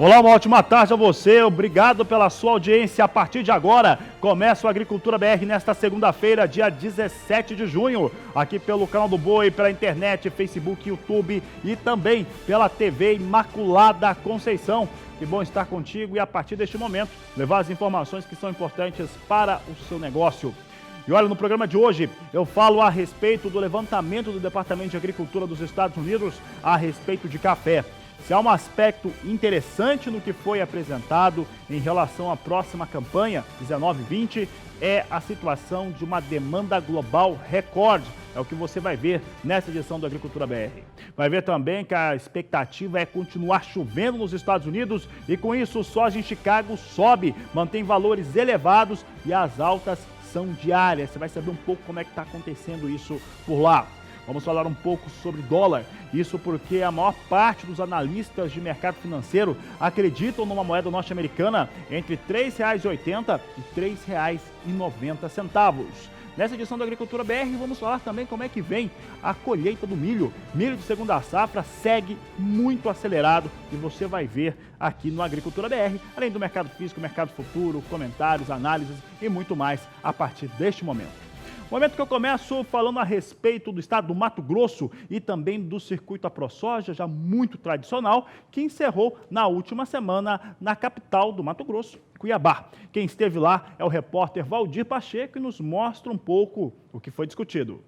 Olá, uma ótima tarde a você, obrigado pela sua audiência. A partir de agora, começa o Agricultura BR nesta segunda-feira, dia 17 de junho, aqui pelo canal do Boi, pela internet, Facebook, YouTube e também pela TV Imaculada Conceição. Que bom estar contigo e a partir deste momento levar as informações que são importantes para o seu negócio. E olha, no programa de hoje eu falo a respeito do levantamento do Departamento de Agricultura dos Estados Unidos a respeito de café. Se há um aspecto interessante no que foi apresentado em relação à próxima campanha 19-20, é a situação de uma demanda global recorde. É o que você vai ver nessa edição do Agricultura BR. Vai ver também que a expectativa é continuar chovendo nos Estados Unidos e com isso o soja em Chicago sobe, mantém valores elevados e as altas são diárias. Você vai saber um pouco como é que está acontecendo isso por lá. Vamos falar um pouco sobre dólar, isso porque a maior parte dos analistas de mercado financeiro acreditam numa moeda norte-americana entre R$ 3,80 e R$ 3,90. Nessa edição da Agricultura BR, vamos falar também como é que vem a colheita do milho. Milho de segunda safra segue muito acelerado e você vai ver aqui no Agricultura BR, além do mercado físico, mercado futuro, comentários, análises e muito mais a partir deste momento. Momento que eu começo falando a respeito do estado do Mato Grosso e também do circuito AproSoja, já muito tradicional, que encerrou na última semana na capital do Mato Grosso, Cuiabá. Quem esteve lá é o repórter Valdir Pacheco e nos mostra um pouco o que foi discutido.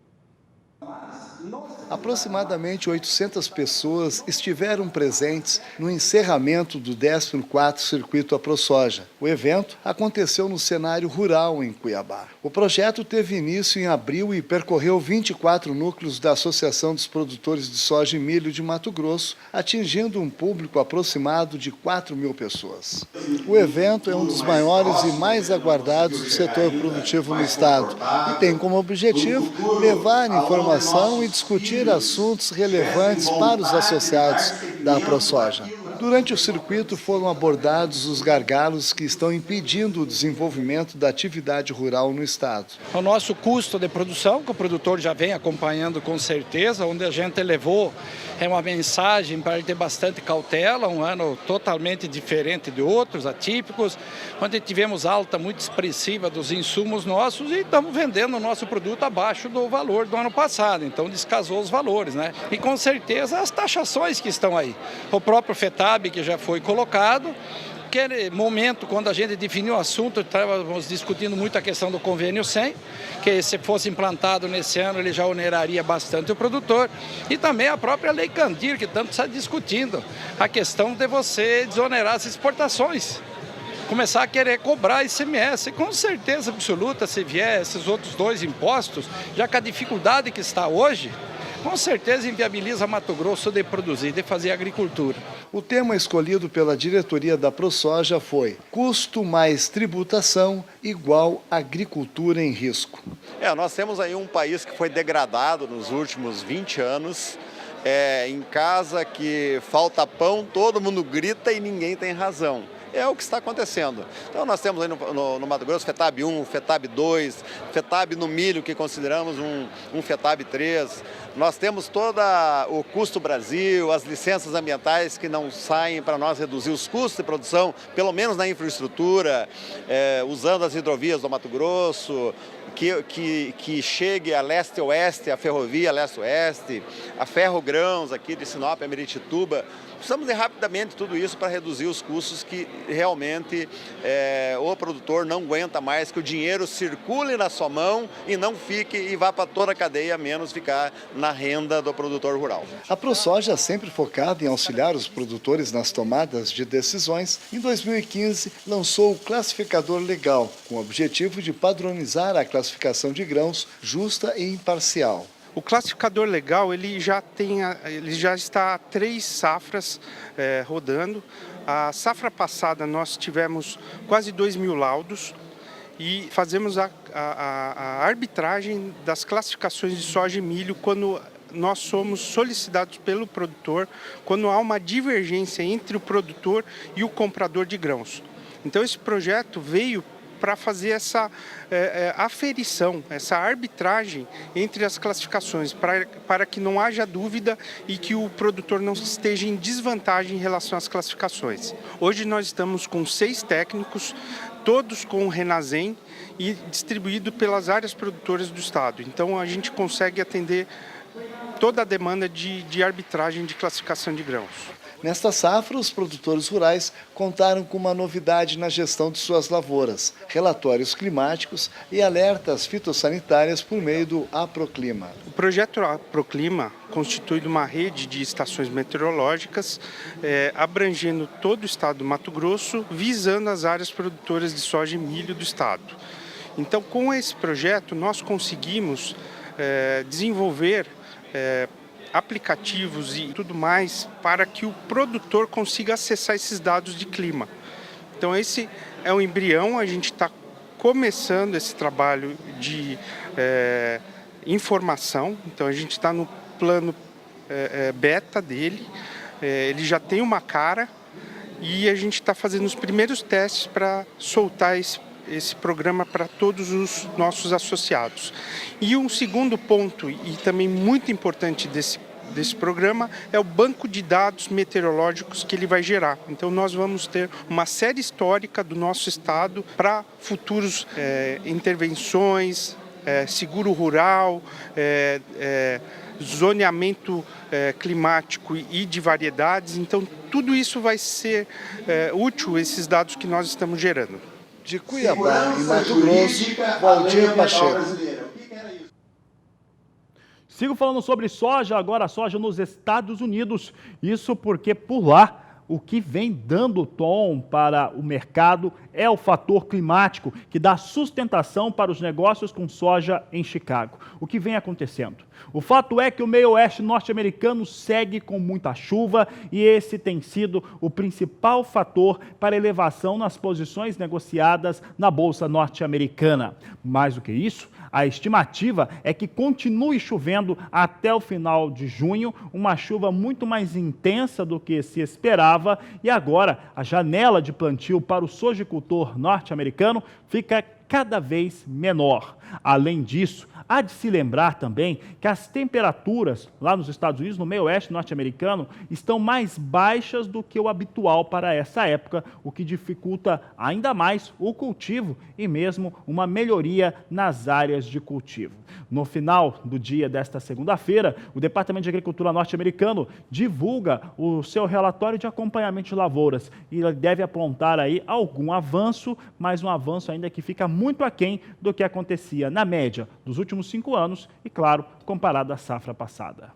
Aproximadamente 800 pessoas estiveram presentes no encerramento do 14º Circuito AproSoja. O evento aconteceu no cenário rural em Cuiabá. O projeto teve início em abril e percorreu 24 núcleos da Associação dos Produtores de Soja e Milho de Mato Grosso, atingindo um público aproximado de 4.000 pessoas. O evento é um dos maiores e mais aguardados do setor produtivo no estado e tem como objetivo levar informação e discutir assuntos relevantes para os associados da AproSoja. Durante o circuito foram abordados os gargalos que estão impedindo o desenvolvimento da atividade rural no estado. O nosso custo de produção, que o produtor já vem acompanhando com certeza, onde a gente levou uma mensagem para ele ter bastante cautela, um ano totalmente diferente de outros, atípicos, onde tivemos alta muito expressiva dos insumos nossos e estamos vendendo o nosso produto abaixo do valor do ano passado, então descasou os valores, né? E com certeza as taxações que estão aí. O próprio FETAB que já foi colocado, naquele momento, quando a gente definiu o assunto, estávamos discutindo muito a questão do convênio 100, que se fosse implantado nesse ano, ele já oneraria bastante o produtor, e também a própria Lei Candir, que tanto está discutindo, a questão de você desonerar as exportações, começar a querer cobrar ICMS, com certeza absoluta, se vier esses outros dois impostos, já que a dificuldade que está hoje, com certeza inviabiliza Mato Grosso de produzir, de fazer agricultura. O tema escolhido pela diretoria da AproSoja foi custo mais tributação igual agricultura em risco. Nós temos aí um país que foi degradado nos últimos 20 anos. Em casa que falta pão, todo mundo grita e ninguém tem razão. É o que está acontecendo. Então nós temos aí no Mato Grosso FETAB 1, FETAB 2, FETAB no milho, que consideramos um FETAB 3. Nós temos todo o custo Brasil, as licenças ambientais que não saem para nós reduzir os custos de produção, pelo menos na infraestrutura, usando as hidrovias do Mato Grosso, que chegue a leste-oeste, a ferrovia leste-oeste, a ferrogrãos aqui de Sinop a Meritituba. Precisamos de rapidamente tudo isso para reduzir os custos que realmente o produtor não aguenta mais, que o dinheiro circule na sua mão e não fique e vá para toda a cadeia, menos ficar na renda do produtor rural. A AproSoja, sempre focada em auxiliar os produtores nas tomadas de decisões, em 2015 lançou o classificador legal, com o objetivo de padronizar a classificação de grãos justa e imparcial. O classificador legal ele já está há 3 safras rodando. A safra passada nós tivemos quase 2.000 laudos e fazemos a arbitragem das classificações de soja e milho quando nós somos solicitados pelo produtor, quando há uma divergência entre o produtor e o comprador de grãos. Então esse projeto veio para fazer essa aferição, essa arbitragem entre as classificações, para que não haja dúvida e que o produtor não esteja em desvantagem em relação às classificações. Hoje nós estamos com 6 técnicos, todos com o Renasem e distribuído pelas áreas produtoras do estado. Então a gente consegue atender toda a demanda de arbitragem de classificação de grãos. Nesta safra, os produtores rurais contaram com uma novidade na gestão de suas lavouras, relatórios climáticos e alertas fitossanitárias por meio do Aproclima. O projeto Aproclima constitui uma rede de estações meteorológicas abrangendo todo o estado do Mato Grosso, visando as áreas produtoras de soja e milho do estado. Então, com esse projeto, nós conseguimos desenvolver aplicativos e tudo mais para que o produtor consiga acessar esses dados de clima. Então esse é um embrião, a gente está começando esse trabalho de informação, então a gente está no plano beta dele, ele já tem uma cara e a gente está fazendo os primeiros testes para soltar esse programa para todos os nossos associados. E um segundo ponto, e também muito importante desse programa, é o banco de dados meteorológicos que ele vai gerar. Então nós vamos ter uma série histórica do nosso estado para futuros intervenções, seguro rural, zoneamento climático e de variedades. Então tudo isso vai ser útil, esses dados que nós estamos gerando. De Cuiabá, em Mato Grosso, Valdir Pacheco. Sigo falando sobre soja, agora soja nos Estados Unidos. Isso porque por lá o que vem dando tom para o mercado é o fator climático, que dá sustentação para os negócios com soja em Chicago. O que vem acontecendo? O fato é que o meio oeste norte-americano segue com muita chuva e esse tem sido o principal fator para elevação nas posições negociadas na Bolsa norte-americana. Mais do que isso, a estimativa é que continue chovendo até o final de junho, uma chuva muito mais intensa do que se esperava, e agora a janela de plantio para o sojicultor norte-americano fica cada vez menor. Além disso, há de se lembrar também que as temperaturas lá nos Estados Unidos, no meio oeste norte-americano, estão mais baixas do que o habitual para essa época, o que dificulta ainda mais o cultivo e mesmo uma melhoria nas áreas de cultivo. No final do dia desta segunda-feira, o Departamento de Agricultura norte-americano divulga o seu relatório de acompanhamento de lavouras e ele deve apontar aí algum avanço, mas um avanço ainda que fica muito aquém do que acontecia na média dos últimos 5 anos e, claro, comparado à safra passada.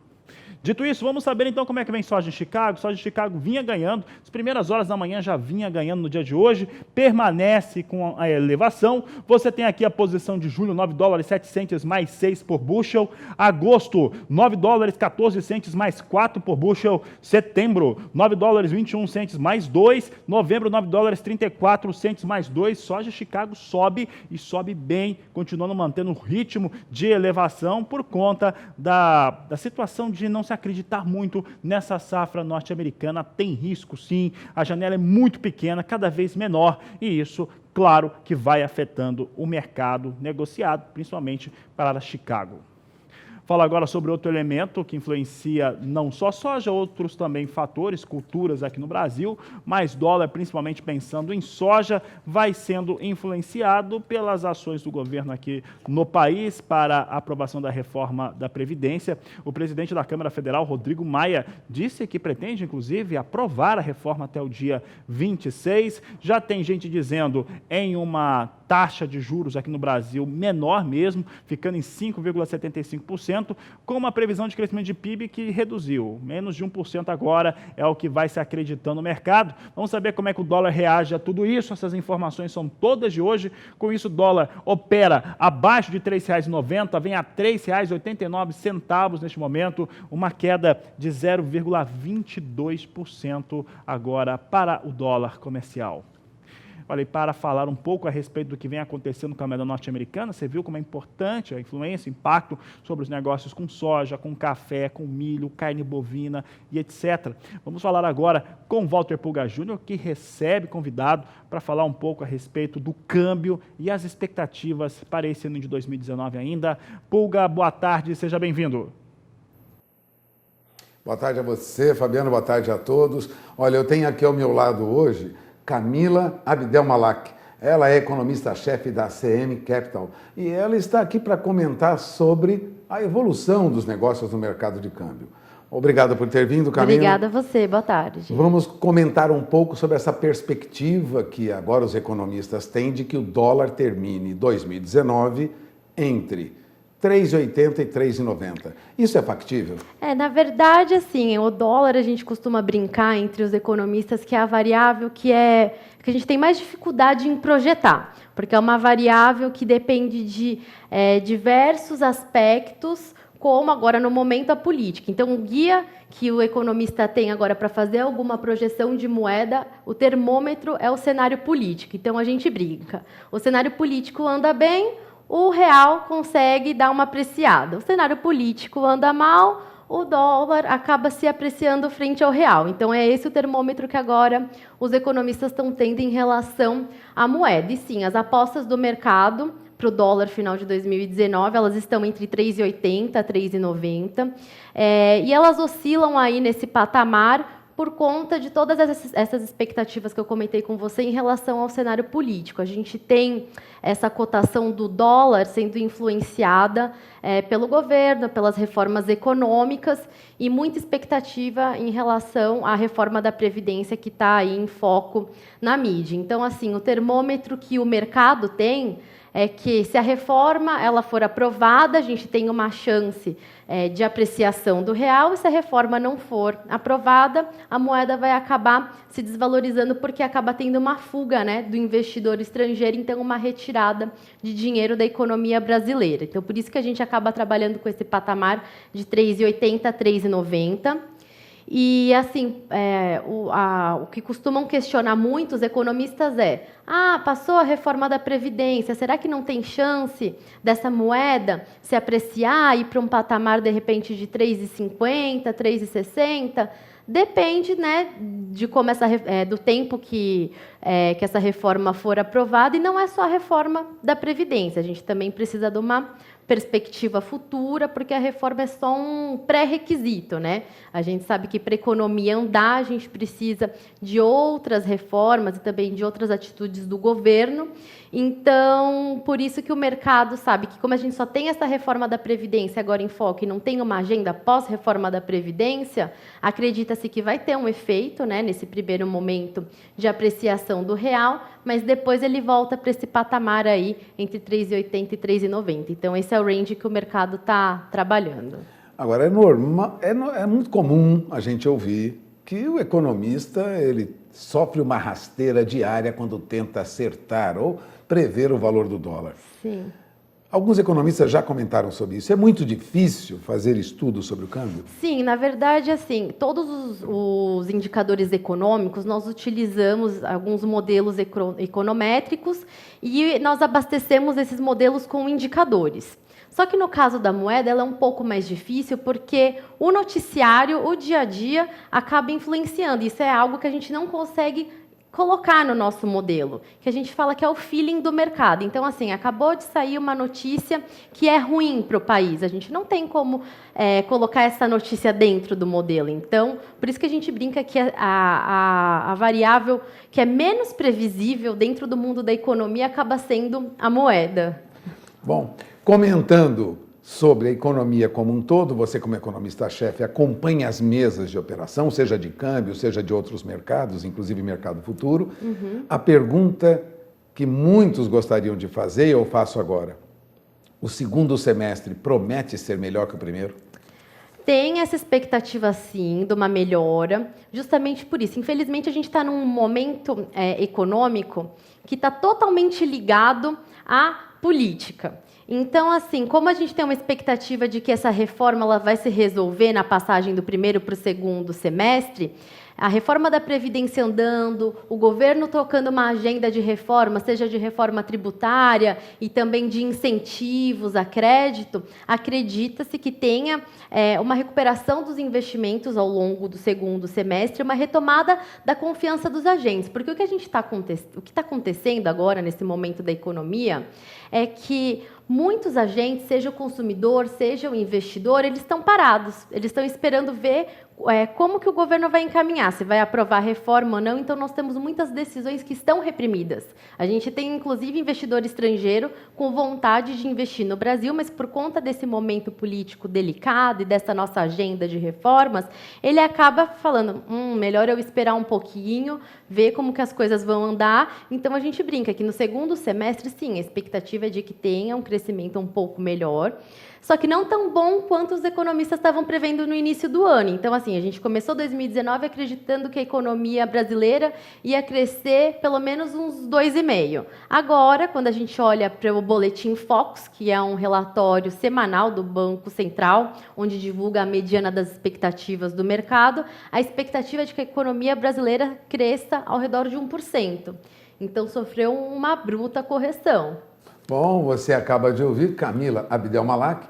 Dito isso, vamos saber então como é que vem soja em Chicago. Soja de Chicago vinha ganhando, as primeiras horas da manhã já vinha ganhando no dia de hoje, permanece com a elevação. Você tem aqui a posição de julho, 9 dólares 7 centes mais 6 por bushel. Agosto, 9 dólares 14 centes mais 4 por bushel. Setembro, 9 dólares 21 centes mais 2. Novembro, 9 dólares 34 centes mais 2. Soja de Chicago sobe e sobe bem, continuando mantendo o ritmo de elevação por conta da situação de não se acreditar muito nessa safra norte-americana. Tem risco sim, a janela é muito pequena, cada vez menor, e isso, claro, que vai afetando o mercado negociado, principalmente para Chicago. Fala agora sobre outro elemento que influencia não só soja, outros também fatores, culturas aqui no Brasil, mas dólar, principalmente pensando em soja, vai sendo influenciado pelas ações do governo aqui no país para a aprovação da reforma da Previdência. O presidente da Câmara Federal, Rodrigo Maia, disse que pretende, inclusive, aprovar a reforma até o dia 26. Já tem gente dizendo em uma taxa de juros aqui no Brasil menor mesmo, ficando em 5,75%, com uma previsão de crescimento de PIB que reduziu. Menos de 1% agora é o que vai se acreditando no mercado. Vamos saber como é que o dólar reage a tudo isso. Essas informações são todas de hoje. Com isso, o dólar opera abaixo de R$ 3,90, vem a R$ 3,89 neste momento, uma queda de 0,22% agora para o dólar comercial. Olha, e para falar um pouco a respeito do que vem acontecendo com a moeda norte-americana, você viu como é importante a influência, o impacto sobre os negócios com soja, com café, com milho, carne bovina e etc. Vamos falar agora com Walter Pulga Júnior, que recebe convidado para falar um pouco a respeito do câmbio e as expectativas para esse ano de 2019 ainda. Pulga, boa tarde, seja bem-vindo. Boa tarde a você, Fabiano, boa tarde a todos. Olha, eu tenho aqui ao meu lado hoje Camila Abdelmalak. Ela é economista-chefe da CM Capital e ela está aqui para comentar sobre a evolução dos negócios no mercado de câmbio. Obrigado por ter vindo, Camila. Obrigada a você, boa tarde. Vamos comentar um pouco sobre essa perspectiva que agora os economistas têm de que o dólar termine 2019 entre 3,80 e 3,90. Isso é factível? Na verdade, assim, o dólar a gente costuma brincar entre os economistas que é a variável que a gente tem mais dificuldade em projetar, porque é uma variável que depende de diversos aspectos, como agora no momento a política. Então, o guia que o economista tem agora para fazer alguma projeção de moeda, o termômetro é o cenário político. Então, a gente brinca. O cenário político anda bem, o real consegue dar uma apreciada. O cenário político anda mal, o dólar acaba se apreciando frente ao real. Então, é esse o termômetro que agora os economistas estão tendo em relação à moeda. E sim, as apostas do mercado para o dólar final de 2019, elas estão entre 3,80 e 3,90. E elas oscilam aí nesse patamar por conta de todas essas expectativas que eu comentei com você em relação ao cenário político. A gente tem essa cotação do dólar sendo influenciada pelo governo, pelas reformas econômicas e muita expectativa em relação à reforma da Previdência que está aí em foco na mídia. Então, assim, o termômetro que o mercado tem é que, se a reforma ela for aprovada, a gente tem uma chance de apreciação do real, e se a reforma não for aprovada, a moeda vai acabar se desvalorizando, porque acaba tendo uma fuga, né, do investidor estrangeiro, então uma retirada de dinheiro da economia brasileira. Então, por isso que a gente acaba trabalhando com esse patamar de 3,80 a 3,90. E, assim, o que costumam questionar muito os economistas passou a reforma da Previdência, será que não tem chance dessa moeda se apreciar e ir para um patamar, de repente, de 3,50, 3,60? Depende, né, de como do tempo que essa reforma for aprovada, e não é só a reforma da Previdência, a gente também precisa de uma perspectiva futura, porque a reforma é só um pré-requisito, né? A gente sabe que para a economia andar, a gente precisa de outras reformas e também de outras atitudes do governo. Então, por isso que o mercado sabe que, como a gente só tem essa reforma da Previdência agora em foco e não tem uma agenda pós-reforma da Previdência, acredita-se que vai ter um efeito, né, nesse primeiro momento de apreciação do real, mas depois ele volta para esse patamar aí entre 3,80 e 3,90. Então, esse é o range que o mercado está trabalhando. Agora, é normal, é muito comum a gente ouvir que o economista ele sofre uma rasteira diária quando tenta acertar ou prever o valor do dólar. Sim. Alguns economistas já comentaram sobre isso. É muito difícil fazer estudos sobre o câmbio? Sim, na verdade, assim, todos os indicadores econômicos, nós utilizamos alguns modelos econométricos e nós abastecemos esses modelos com indicadores. Só que no caso da moeda, ela é um pouco mais difícil, porque o noticiário, o dia a dia, acaba influenciando. Isso é algo que a gente não consegue colocar no nosso modelo, que a gente fala que é o feeling do mercado. Então, assim, acabou de sair uma notícia que é ruim para o país. A gente não tem como colocar essa notícia dentro do modelo. Então, por isso que a gente brinca que a variável que é menos previsível dentro do mundo da economia acaba sendo a moeda. Bom, comentando sobre a economia como um todo, você, como economista-chefe, acompanha as mesas de operação, seja de câmbio, seja de outros mercados, inclusive mercado futuro. A pergunta que muitos gostariam de fazer, eu faço agora: o segundo semestre promete ser melhor que o primeiro? Tem essa expectativa, sim, de uma melhora, justamente por isso. Infelizmente, a gente está num momento econômico que está totalmente ligado à política. Então, assim, como a gente tem uma expectativa de que essa reforma ela vai se resolver na passagem do primeiro para o segundo semestre, A reforma da Previdência andando, o governo tocando uma agenda de reforma, seja de reforma tributária e também de incentivos a crédito, acredita-se que tenha uma recuperação dos investimentos ao longo do segundo semestre, uma retomada da confiança dos agentes. Porque o que está acontecendo agora, nesse momento da economia, é que muitos agentes, seja o consumidor, seja o investidor, eles estão parados, eles estão esperando ver como que o governo vai encaminhar, se vai aprovar a reforma ou não. Então, nós temos muitas decisões que estão reprimidas. A gente tem, inclusive, investidor estrangeiro com vontade de investir no Brasil, mas por conta desse momento político delicado e dessa nossa agenda de reformas, ele acaba falando, melhor eu esperar um pouquinho, ver como que as coisas vão andar. Então, a gente brinca que no segundo semestre, sim, a expectativa é de que tenha um crescimento um pouco melhor, só que não tão bom quanto os economistas estavam prevendo no início do ano. Então, assim, a gente começou 2019 acreditando que a economia brasileira ia crescer pelo menos uns 2,5%. Agora, quando a gente olha para o Boletim Focus, que é um relatório semanal do Banco Central, onde divulga a mediana das expectativas do mercado, a expectativa é de que a economia brasileira cresça ao redor de 1%. Então, sofreu uma bruta correção. Bom, você acaba de ouvir Camila Abdel Malak.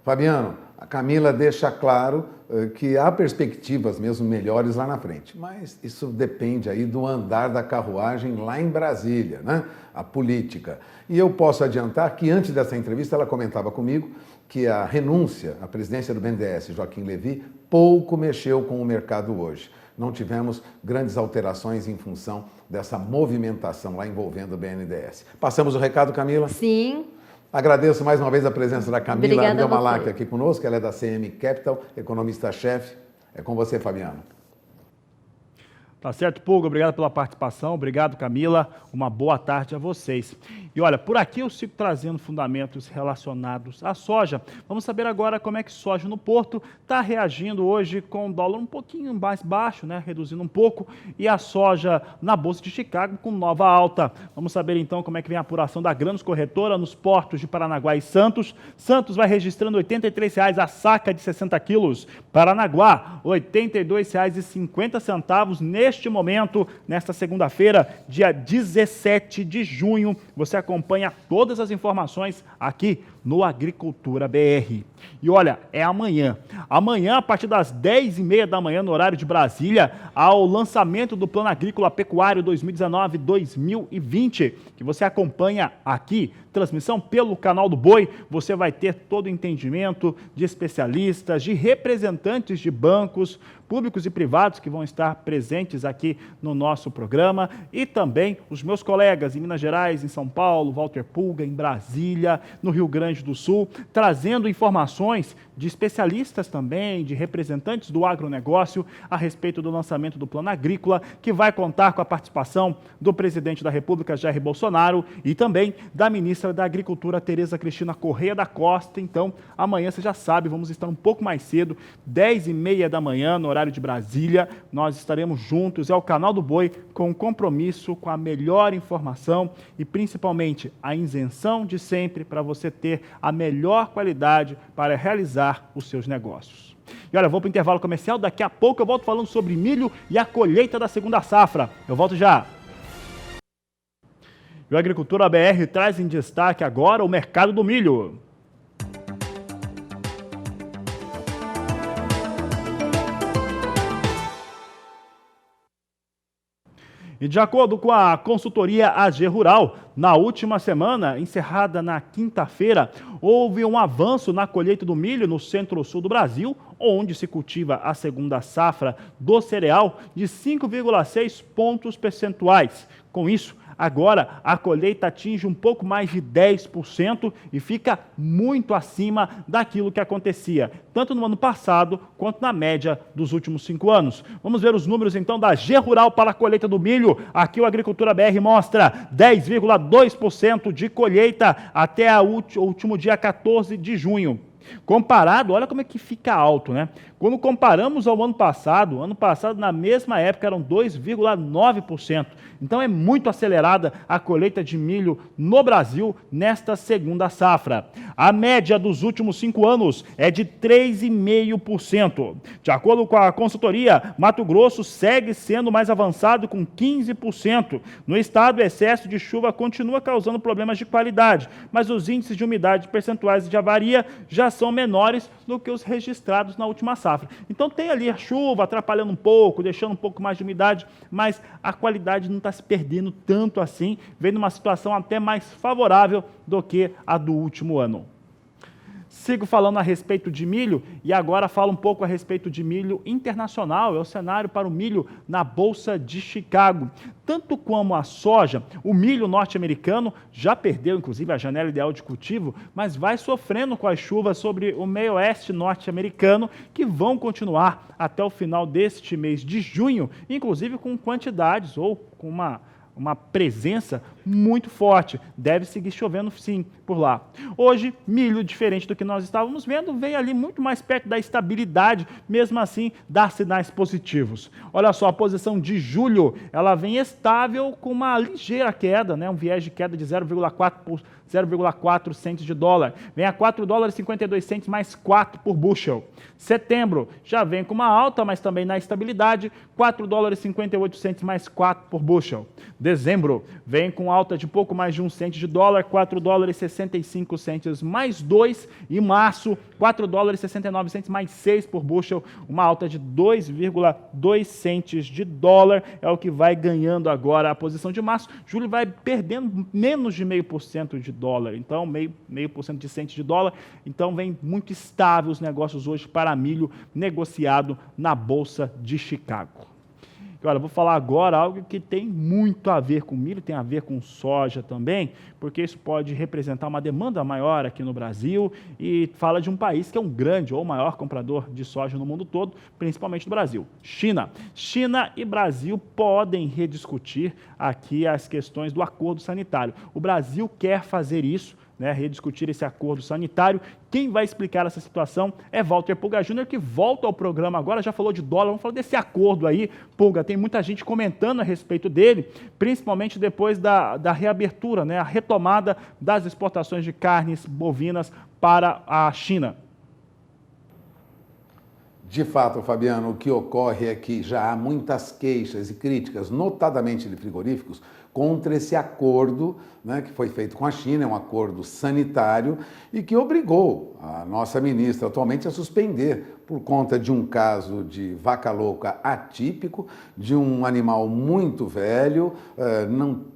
Fabiano, a Camila deixa claro que há perspectivas mesmo melhores lá na frente, mas isso depende aí do andar da carruagem lá em Brasília, né? A política. E eu posso adiantar que antes dessa entrevista ela comentava comigo que a renúncia à presidência do BNDES, Joaquim Levy, pouco mexeu com o mercado hoje. Não tivemos grandes alterações em função dessa movimentação lá envolvendo o BNDES. Passamos o recado, Camila? Sim. Agradeço mais uma vez a presença da Camila Abdel Malak aqui conosco. Ela é da CM Capital, economista-chefe. É com você, Fabiano. Tá certo, Pulga, obrigado pela participação, obrigado, Camila, uma boa tarde a vocês. E olha, por aqui eu sigo trazendo fundamentos relacionados à soja. Vamos saber agora como é que soja no Porto está reagindo hoje com o dólar um pouquinho mais baixo, né, reduzindo um pouco, e a soja na Bolsa de Chicago com nova alta. Vamos saber então como é que vem a apuração da Grãos Corretora nos portos de Paranaguá e Santos. Santos vai registrando R$ 83,00 a saca de 60 quilos. Paranaguá, R$ 82,50 neste momento, nesta segunda-feira, dia 17 de junho. Você acompanha todas as informações aqui no Agricultura BR. E olha, é amanhã. Amanhã, a partir das 10h30 da manhã, no horário de Brasília, ao lançamento do Plano Agrícola Pecuário 2019-2020, que você acompanha aqui, transmissão pelo canal do Boi. Você vai ter todo o entendimento de especialistas, de representantes de bancos públicos e privados que vão estar presentes aqui no nosso programa, e também os meus colegas em Minas Gerais, em São Paulo, Walter Pulga, em Brasília, no Rio Grande do Sul, trazendo informações de especialistas também, de representantes do agronegócio a respeito do lançamento do Plano Agrícola, que vai contar com a participação do presidente da República, Jair Bolsonaro, e também da ministra da Agricultura, Tereza Cristina Correia da Costa. Então, amanhã, você já sabe, vamos estar um pouco mais cedo, 10h30 da manhã, no horário de Brasília. Nós estaremos juntos, é o canal do Boi, com compromisso, com a melhor informação e principalmente a isenção de sempre para você ter a melhor qualidade para realizar os seus negócios. E olha, eu vou para o intervalo comercial, daqui a pouco eu volto falando sobre milho e a colheita da segunda safra. Eu volto já. E o Agricultura BR traz em destaque agora o mercado do milho. E de acordo com a consultoria AG Rural, na última semana, encerrada na quinta-feira, houve um avanço na colheita do milho no centro-sul do Brasil, onde se cultiva a segunda safra do cereal, de 5,6 pontos percentuais. Com isso, agora a colheita atinge um pouco mais de 10% e fica muito acima daquilo que acontecia, tanto no ano passado quanto na média dos últimos 5 anos. Vamos ver os números então da AG Rural para a colheita do milho. Aqui o Agricultura BR mostra 10,2% de colheita até o último dia 14 de junho. Comparado, olha como é que fica alto, né? Quando comparamos ao ano passado na mesma época eram 2,9%. Então é muito acelerada a colheita de milho no Brasil nesta segunda safra. A média dos últimos 5 anos é de 3,5%. De acordo com a consultoria, Mato Grosso segue sendo mais avançado com 15%. No estado, o excesso de chuva continua causando problemas de qualidade, mas os índices de umidade percentuais de avaria já são menores do que os registrados na última safra. Então tem ali a chuva atrapalhando um pouco, deixando um pouco mais de umidade, mas a qualidade não está se perdendo tanto assim, vem numa situação até mais favorável do que a do último ano. Sigo falando a respeito de milho e agora falo um pouco a respeito de milho internacional. É o cenário para o milho na Bolsa de Chicago. Tanto como a soja, o milho norte-americano já perdeu, inclusive, a janela ideal de cultivo, mas vai sofrendo com as chuvas sobre o meio oeste norte-americano, que vão continuar até o final deste mês de junho, inclusive com quantidades ou com uma presença muito forte. Deve seguir chovendo sim por lá. Hoje, milho, diferente do que nós estávamos vendo, vem ali muito mais perto da estabilidade, mesmo assim dá sinais positivos. Olha só, a posição de julho, ela vem estável com uma ligeira queda, né? Um viés de queda de 0,4 centes de dólar. Vem a 4 dólares e 52 centes mais 4 por bushel. Setembro já vem com uma alta, mas também na estabilidade, 4 dólares e 58 centes mais 4 por bushel. Dezembro vem com alta de pouco mais de 1 cento de dólar, 4 dólares e 65 centes mais 2. E março, 4 dólares e 69 centes mais 6 por bushel, uma alta de 2,2 centes de dólar, é o que vai ganhando agora a posição de março. Julho vai perdendo menos de 0,5% de dólar, então 0,5% de cento de dólar, então vem muito estável os negócios hoje para milho negociado na Bolsa de Chicago. E olha, vou falar agora algo que tem muito a ver com milho, tem a ver com soja também, porque isso pode representar uma demanda maior aqui no Brasil e fala de um país que é um grande ou maior comprador de soja no mundo todo, principalmente no Brasil, China. China e Brasil podem rediscutir aqui as questões do acordo sanitário. O Brasil quer fazer isso, né, rediscutir esse acordo sanitário. Quem vai explicar essa situação é Walter Pulga Júnior, que volta ao programa agora, já falou de dólar, vamos falar desse acordo aí. Pulga, tem muita gente comentando a respeito dele, principalmente depois da reabertura, né, a retomada das exportações de carnes bovinas para a China. De fato, Fabiano, o que ocorre é que já há muitas queixas e críticas, notadamente de frigoríficos, contra esse acordo, né, que foi feito com a China, é um acordo sanitário e que obrigou a nossa ministra atualmente a suspender por conta de um caso de vaca louca atípico, de um animal muito velho.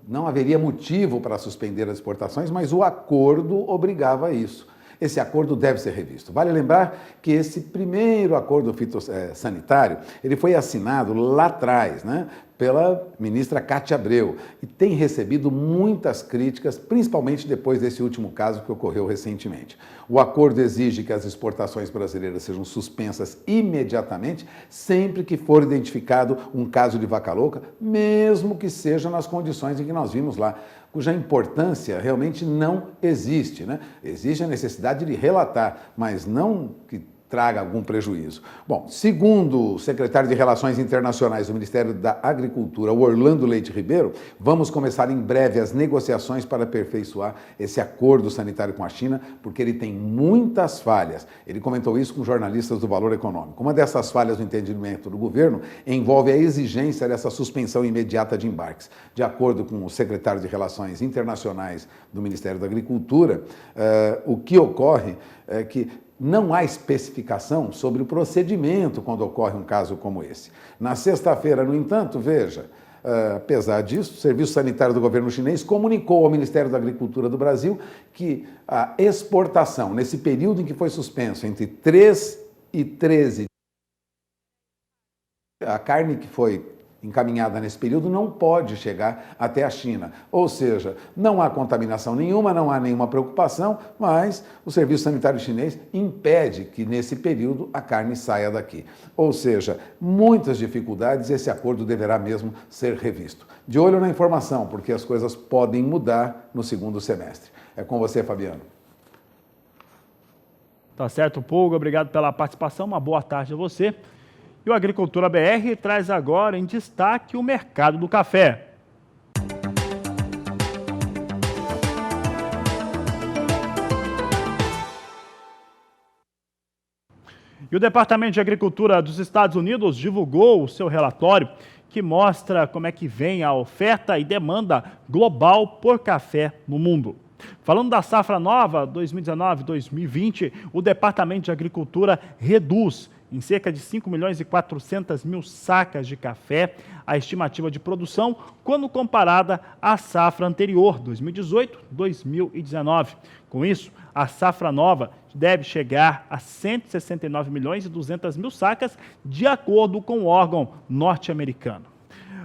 Não haveria motivo para suspender as exportações, mas o acordo obrigava a isso. Esse acordo deve ser revisto. Vale lembrar que esse primeiro acordo fitossanitário, ele foi assinado lá atrás, né, pela ministra Cátia Abreu, e tem recebido muitas críticas, principalmente depois desse último caso que ocorreu recentemente. O acordo exige que as exportações brasileiras sejam suspensas imediatamente, sempre que for identificado um caso de vaca louca, mesmo que seja nas condições em que nós vimos lá, cuja importância realmente não existe, né? Existe a necessidade de relatar, mas não que traga algum prejuízo. Bom, segundo o secretário de Relações Internacionais do Ministério da Agricultura, Orlando Leite Ribeiro, vamos começar em breve as negociações para aperfeiçoar esse acordo sanitário com a China, porque ele tem muitas falhas. Ele comentou isso com jornalistas do Valor Econômico. Uma dessas falhas no entendimento do governo envolve a exigência dessa suspensão imediata de embarques. De acordo com o secretário de Relações Internacionais do Ministério da Agricultura, o que ocorre é que não há especificação sobre o procedimento quando ocorre um caso como esse. Na sexta-feira, no entanto, veja, apesar disso, o Serviço Sanitário do Governo Chinês comunicou ao Ministério da Agricultura do Brasil que a exportação, nesse período em que foi suspenso, entre 3 e 13, a carne que foi encaminhada nesse período não pode chegar até a China. Ou seja, não há contaminação nenhuma, não há nenhuma preocupação, mas o Serviço Sanitário Chinês impede que nesse período a carne saia daqui. Ou seja, muitas dificuldades, esse acordo deverá mesmo ser revisto. De olho na informação, porque as coisas podem mudar no segundo semestre. É com você, Fabiano. Tá certo, Pulga, obrigado pela participação, uma boa tarde a você. E o Agricultura BR traz agora em destaque o mercado do café. E o Departamento de Agricultura dos Estados Unidos divulgou o seu relatório que mostra como é que vem a oferta e demanda global por café no mundo. Falando da safra nova 2019-2020, o Departamento de Agricultura reduz em cerca de 5 milhões e 400 mil sacas de café a estimativa de produção quando comparada à safra anterior, 2018-2019. Com isso, a safra nova deve chegar a 169 milhões e 200 mil sacas, de acordo com o órgão norte-americano.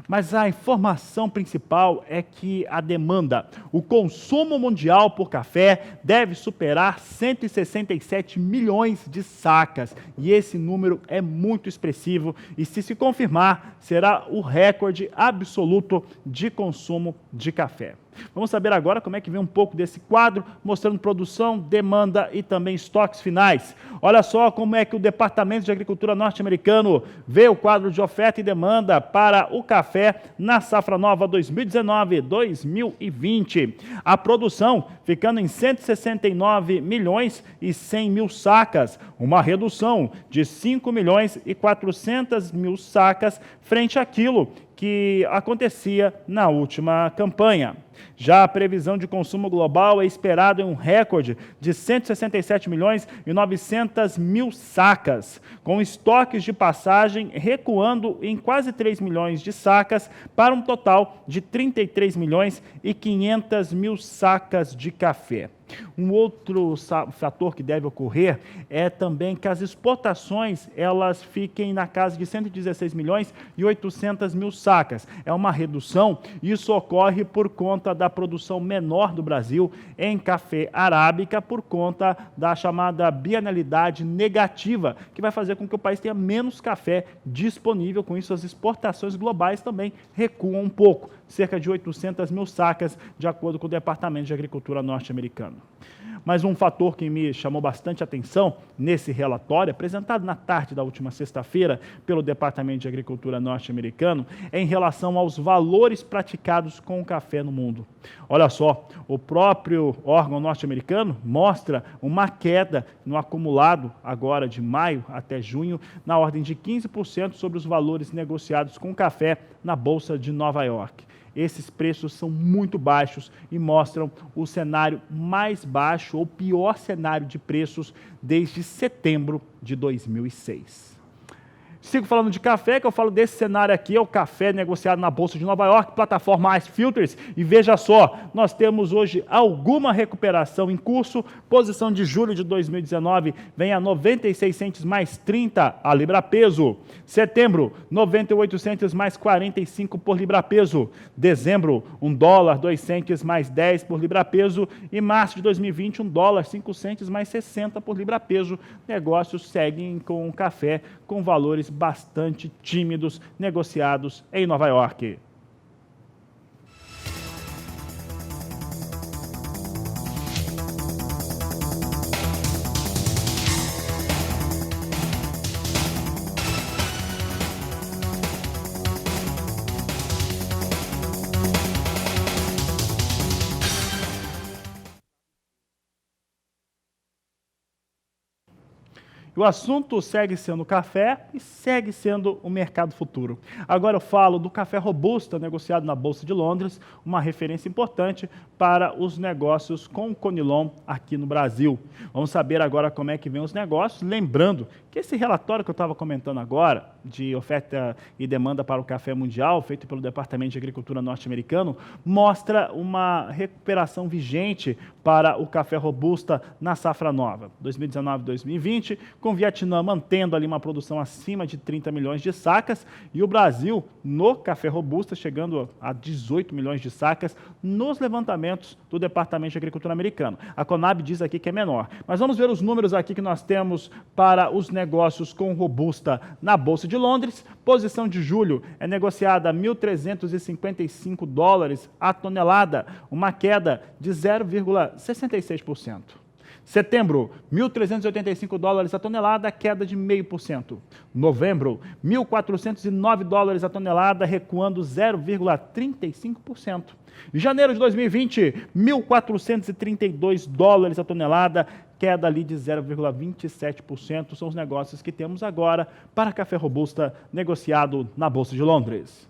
Mas a informação principal é que a demanda, o consumo mundial por café deve superar 167 milhões de sacas. E esse número é muito expressivo e, se confirmar, será o recorde absoluto de consumo de café. Vamos saber agora como é que vem um pouco desse quadro, mostrando produção, demanda e também estoques finais. Olha só como é que o Departamento de Agricultura norte-americano vê o quadro de oferta e demanda para o café na safra nova 2019-2020. A produção ficando em 169 milhões e 100 mil sacas, uma redução de 5 milhões e 400 mil sacas frente àquilo que acontecia na última campanha. Já a previsão de consumo global é esperada em um recorde de 167 milhões e 900 mil sacas, com estoques de passagem recuando em quase 3 milhões de sacas para um total de 33 milhões e 500 mil sacas de café. Um outro fator que deve ocorrer é também que as exportações elas fiquem na casa de 116 milhões e 800 mil sacas. É uma redução, isso ocorre por conta da produção menor do Brasil em café arábica, por conta da chamada bienalidade negativa, que vai fazer com que o país tenha menos café disponível. Com isso, as exportações globais também recuam um pouco, cerca de 800 mil sacas, de acordo com o Departamento de Agricultura norte-americano. Mas um fator que me chamou bastante atenção nesse relatório, apresentado na tarde da última sexta-feira pelo Departamento de Agricultura norte-americano, é em relação aos valores praticados com o café no mundo. Olha só, o próprio órgão norte-americano mostra uma queda no acumulado agora de maio até junho, na ordem de 15% sobre os valores negociados com café na Bolsa de Nova York. Esses preços são muito baixos e mostram o cenário mais baixo ou pior cenário de preços desde setembro de 2006. Sigo falando de café, que eu falo desse cenário aqui, é o café negociado na Bolsa de Nova York, plataforma Ice Filters, e veja só, nós temos hoje alguma recuperação em curso, posição de julho de 2019 vem a 96 centes mais 30 a libra-peso, setembro, 98 centes mais 45 por libra-peso, dezembro, $1, 2 centes mais 10 por libra-peso, e março de 2020, $1, 5 centes mais 60 por libra-peso. Negócios seguem com o café com valores bastante tímidos negociados em Nova York. O assunto segue sendo o café e segue sendo o mercado futuro. Agora eu falo do café robusta negociado na Bolsa de Londres, uma referência importante para os negócios com o Conilon aqui no Brasil. Vamos saber agora como é que vem os negócios, lembrando que esse relatório que eu estava comentando agora, de oferta e demanda para o café mundial, feito pelo Departamento de Agricultura norte-americano, mostra uma recuperação vigente para o café robusta na safra nova, 2019-2020, com o Vietnã mantendo ali uma produção acima de 30 milhões de sacas e o Brasil no café robusta chegando a 18 milhões de sacas nos levantamentos do Departamento de Agricultura americano. A Conab diz aqui que é menor, mas vamos ver os números aqui que nós temos para os negócios com robusta na Bolsa de Londres. Posição de julho é negociada a $1.355 a tonelada, uma queda de 0,66%. Setembro, 1.385 dólares a tonelada, queda de 0,5%. Novembro, 1.409 dólares a tonelada, recuando 0,35%. Janeiro de 2020, 1.432 dólares a tonelada, queda ali de 0,27%. São os negócios que temos agora para café robusta negociado na Bolsa de Londres.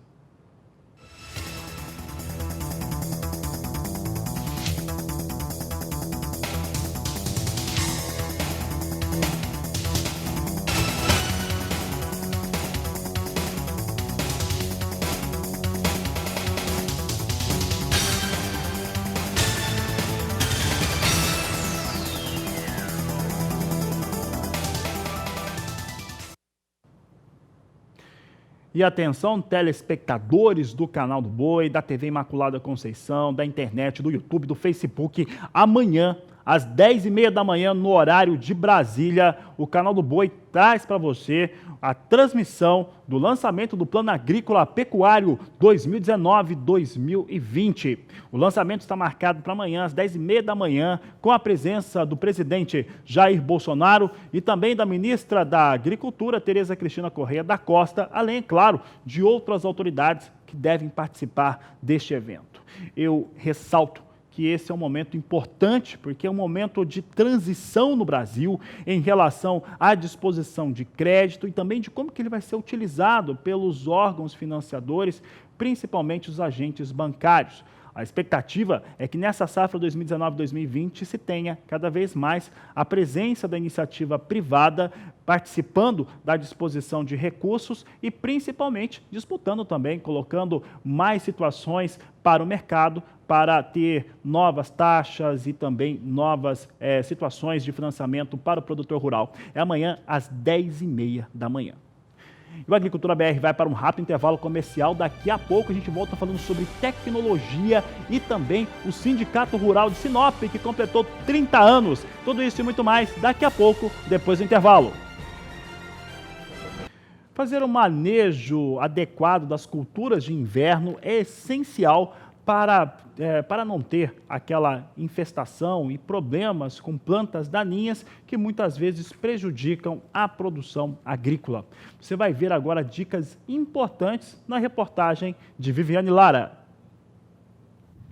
E atenção, telespectadores do canal do Boi, da TV Imaculada Conceição, da internet, do YouTube, do Facebook, amanhã, às 10h30 da manhã, no horário de Brasília, o canal do Boi traz para você a transmissão do lançamento do Plano Agrícola Pecuário 2019-2020. O lançamento está marcado para amanhã, às 10h30 da manhã, com a presença do presidente Jair Bolsonaro e também da ministra da Agricultura, Tereza Cristina Correia da Costa, além, claro, de outras autoridades que devem participar deste evento. Eu ressalto que esse é um momento importante, porque é um momento de transição no Brasil em relação à disposição de crédito e também de como que ele vai ser utilizado pelos órgãos financiadores, principalmente os agentes bancários. A expectativa é que nessa safra 2019-2020 se tenha cada vez mais a presença da iniciativa privada participando da disposição de recursos e principalmente disputando também, colocando mais situações para o mercado para ter novas taxas e também novas situações de financiamento para o produtor rural. É amanhã às 10h30 da manhã. E o Agricultura BR vai para um rápido intervalo comercial. Daqui a pouco a gente volta falando sobre tecnologia e também o Sindicato Rural de Sinop, que completou 30 anos. Tudo isso e muito mais daqui a pouco, depois do intervalo. Fazer um manejo adequado das culturas de inverno é essencial para não ter aquela infestação e problemas com plantas daninhas que muitas vezes prejudicam a produção agrícola. Você vai ver agora dicas importantes na reportagem de Viviane Lara.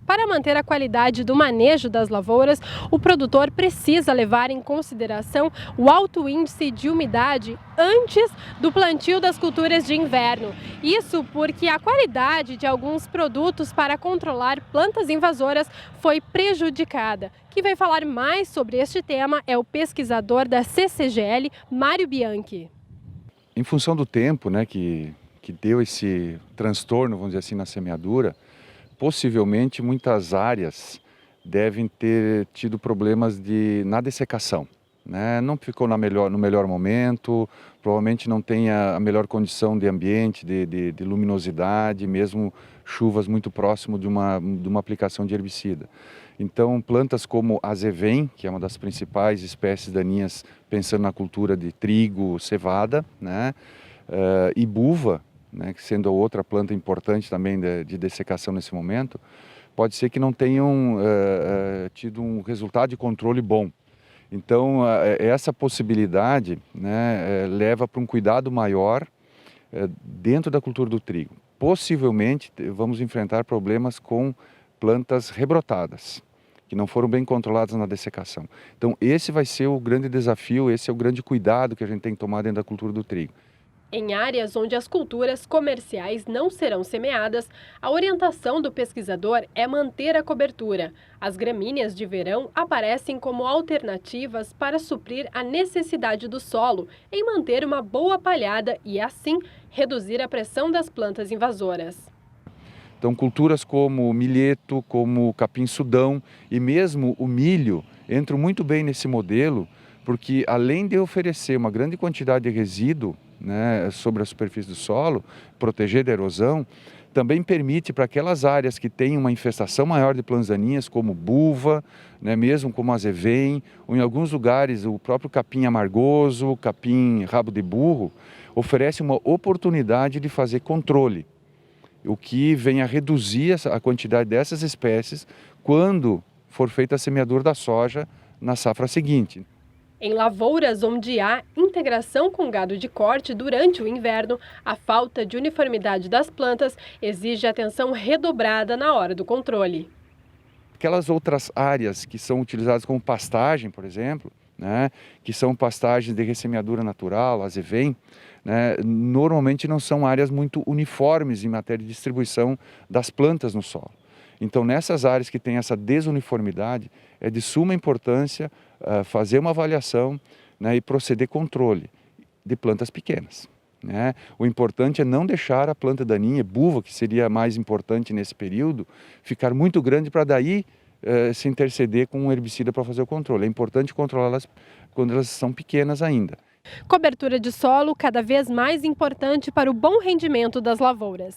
Para manter a qualidade do manejo das lavouras, o produtor precisa levar em consideração o alto índice de umidade antes do plantio das culturas de inverno. Isso porque a qualidade de alguns produtos para controlar plantas invasoras foi prejudicada. Quem vai falar mais sobre este tema é o pesquisador da CCGL, Mário Bianchi. Em função do tempo, que deu esse transtorno, vamos dizer assim, na semeadura, possivelmente muitas áreas devem ter tido problemas na dessecação. Não ficou no melhor momento, provavelmente não tem a melhor condição de ambiente, de luminosidade, mesmo chuvas muito próximo de uma aplicação de herbicida. Então, plantas como a azevém, que é uma das principais espécies daninhas, pensando na cultura de trigo, cevada, e buva, que sendo outra planta importante também de dessecação nesse momento, pode ser que não tenham tido um resultado de controle bom. Então, essa possibilidade leva para um cuidado maior dentro da cultura do trigo. Possivelmente, vamos enfrentar problemas com plantas rebrotadas, que não foram bem controladas na dessecação. Então, esse vai ser o grande desafio, esse é o grande cuidado que a gente tem que tomar dentro da cultura do trigo. Em áreas onde as culturas comerciais não serão semeadas, a orientação do pesquisador é manter a cobertura. As gramíneas de verão aparecem como alternativas para suprir a necessidade do solo em manter uma boa palhada e, assim, reduzir a pressão das plantas invasoras. Então, culturas como o milheto, como o capim-sudão e mesmo o milho entram muito bem nesse modelo, porque além de oferecer uma grande quantidade de resíduo sobre a superfície do solo, proteger da erosão, também permite para aquelas áreas que têm uma infestação maior de plantas daninhas, como buva, mesmo como azevém, ou em alguns lugares o próprio capim amargoso, capim rabo de burro, oferece uma oportunidade de fazer controle, o que vem a reduzir a quantidade dessas espécies quando for feita a semeadura da soja na safra seguinte. Em lavouras onde há integração com gado de corte durante o inverno, a falta de uniformidade das plantas exige atenção redobrada na hora do controle. Aquelas outras áreas que são utilizadas como pastagem, por exemplo, né, que são pastagens de ressemeadura natural, azevém, né, normalmente não são áreas muito uniformes em matéria de distribuição das plantas no solo. Então, nessas áreas que têm essa desuniformidade, é de suma importância fazer uma avaliação, né, e proceder controle de plantas pequenas. Né? O importante é não deixar a planta daninha, buva, que seria mais importante nesse período, ficar muito grande para daí se interceder com um herbicida para fazer o controle. É importante controlá-las quando elas são pequenas ainda. Cobertura de solo cada vez mais importante para o bom rendimento das lavouras.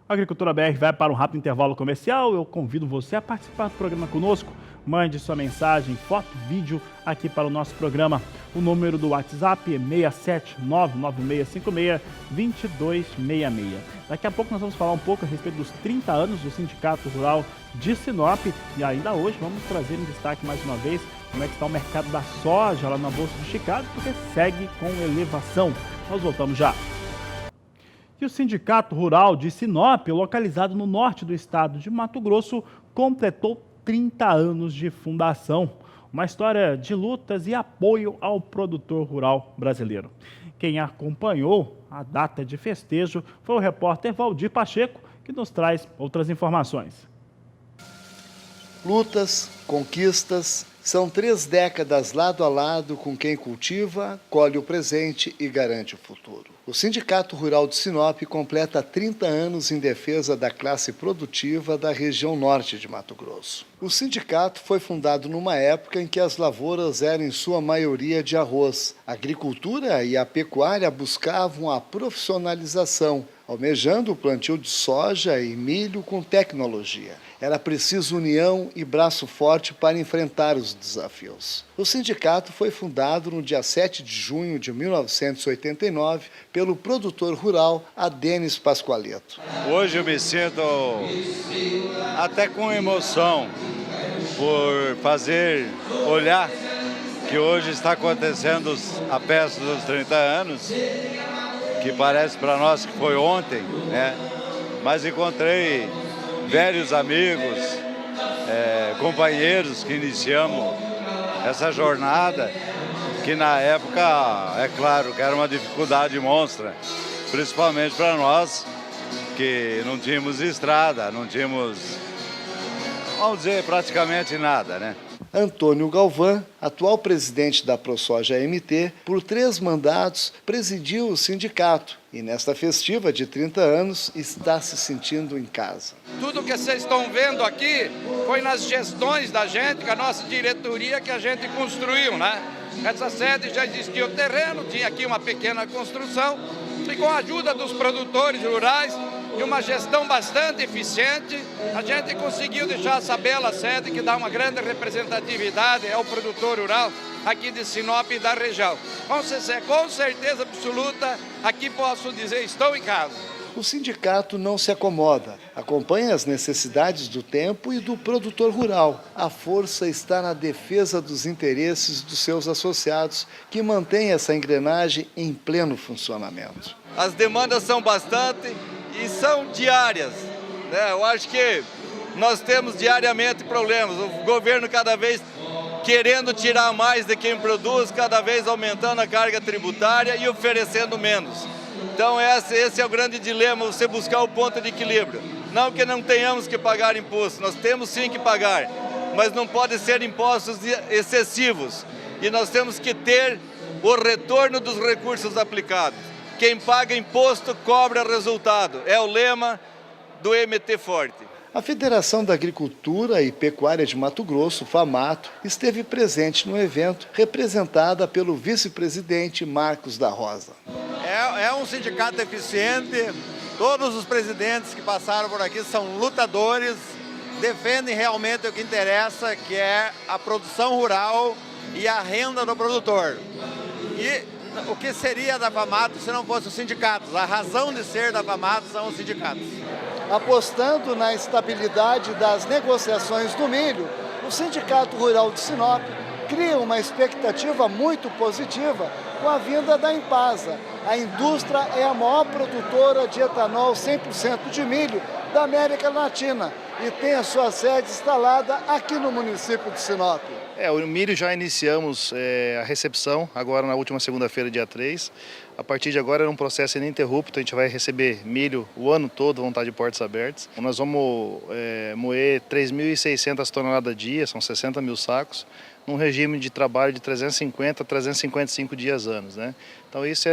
A Agricultura BR vai para um rápido intervalo comercial. Eu convido você a participar do programa conosco. Mande sua mensagem, foto, vídeo aqui para o nosso programa. O número do WhatsApp é 67996562266. Daqui a pouco nós vamos falar um pouco a respeito dos 30 anos do Sindicato Rural de Sinop. E ainda hoje vamos trazer em destaque mais uma vez como é que está o mercado da soja lá na Bolsa de Chicago, porque segue com elevação. Nós voltamos já. E o Sindicato Rural de Sinop, localizado no norte do estado de Mato Grosso, completou 30 anos de fundação. Uma história de lutas e apoio ao produtor rural brasileiro. Quem acompanhou a data de festejo foi o repórter Valdir Pacheco, que nos traz outras informações. Lutas, conquistas, são 3 décadas lado a lado com quem cultiva, colhe o presente e garante o futuro. O Sindicato Rural de Sinop completa 30 anos em defesa da classe produtiva da região norte de Mato Grosso. O sindicato foi fundado numa época em que as lavouras eram em sua maioria de arroz. A agricultura e a pecuária buscavam a profissionalização, almejando o plantio de soja e milho com tecnologia. Era preciso união e braço forte para enfrentar os desafios. O sindicato foi fundado no dia 7 de junho de 1989 pelo produtor rural Adenis Pascoaleto. Hoje eu me sinto até com emoção por olhar que hoje está acontecendo a festa dos 30 anos, que parece para nós que foi ontem, né? Mas encontrei velhos amigos, companheiros que iniciamos essa jornada, que na época, é claro, que era uma dificuldade monstra, principalmente para nós que não tínhamos estrada, não tínhamos, vamos dizer, praticamente nada, né? Antônio Galvão, atual presidente da ProSoja MT, por 3 mandatos presidiu o sindicato e nesta festiva de 30 anos está se sentindo em casa. Tudo que vocês estão vendo aqui foi nas gestões da gente, com a nossa diretoria que a gente construiu, né? Essa sede já existia o terreno, tinha aqui uma pequena construção e com a ajuda dos produtores rurais e uma gestão bastante eficiente, a gente conseguiu deixar essa bela sede que dá uma grande representatividade ao produtor rural aqui de Sinop e da região. Com certeza absoluta, aqui posso dizer, estou em casa. O sindicato não se acomoda, acompanha as necessidades do tempo e do produtor rural. A força está na defesa dos interesses dos seus associados, que mantém essa engrenagem em pleno funcionamento. As demandas são bastante e são diárias, né? Eu acho que nós temos diariamente problemas. O governo cada vez querendo tirar mais de quem produz, cada vez aumentando a carga tributária e oferecendo menos. Então esse é o grande dilema, você buscar o ponto de equilíbrio. Não que não tenhamos que pagar imposto, nós temos sim que pagar, mas não pode ser impostos excessivos. E nós temos que ter o retorno dos recursos aplicados. Quem paga imposto cobra resultado. É o lema do MT Forte. A Federação da Agricultura e Pecuária de Mato Grosso, FAMATO, esteve presente no evento, representada pelo vice-presidente Marcos da Rosa. É um sindicato eficiente, todos os presidentes que passaram por aqui são lutadores, defendem realmente o que interessa, que é a produção rural e a renda do produtor. E o que seria da FAMATO se não fosse os sindicatos? A razão de ser da FAMATO são os sindicatos. Apostando na estabilidade das negociações do milho, o Sindicato Rural de Sinop cria uma expectativa muito positiva com a vinda da Impasa. A indústria é a maior produtora de etanol 100% de milho da América Latina e tem a sua sede instalada aqui no município de Sinop. O milho já iniciamos a recepção, agora na última segunda-feira, dia 3. A partir de agora é um processo ininterrupto, a gente vai receber milho o ano todo, vão estar de portas abertas. Nós vamos moer 3.600 toneladas dia, são 60 mil sacos, num regime de trabalho de 350 a 355 dias anos, né? Então isso